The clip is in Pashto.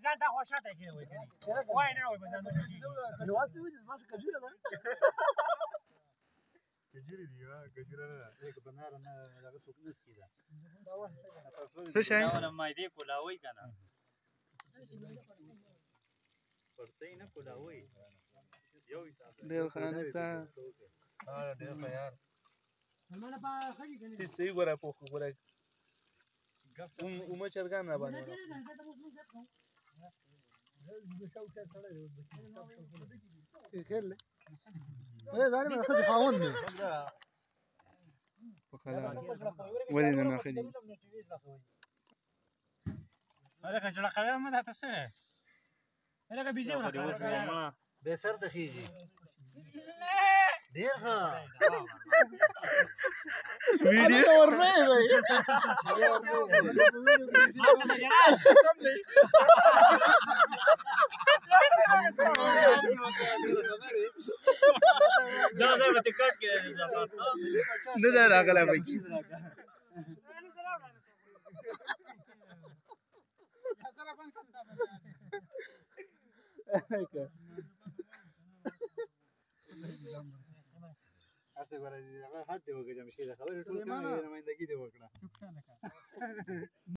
ځان ته خوشاته کې وای کني وای نه وای ځان ته نو واسه وځي بس کجوره ده کجوره دی کجوره نه یک بنار نه هغه څوک نس کیده څه شي دا مایدې کولاوي کنه پرته نه کولاوي یو حساب ډېر خانه څه ډېر خيار سلمان په خږي کني سي ګوره په ګوره ومه چرګان را باندې خیر له ځان مې خځه خاوند دی په خلا ولې نه اخلي هغه کجړه قوي مې ده څه هغه بيزي ولا به سر د خيږي ډیر ښه ویډیو ورې وای دا زه به ټکټ کې نه دا راغله پکې اسه ګورې هغه حد دی وګورم شي دا خبره ټول کنه نمائندګي دی وکړه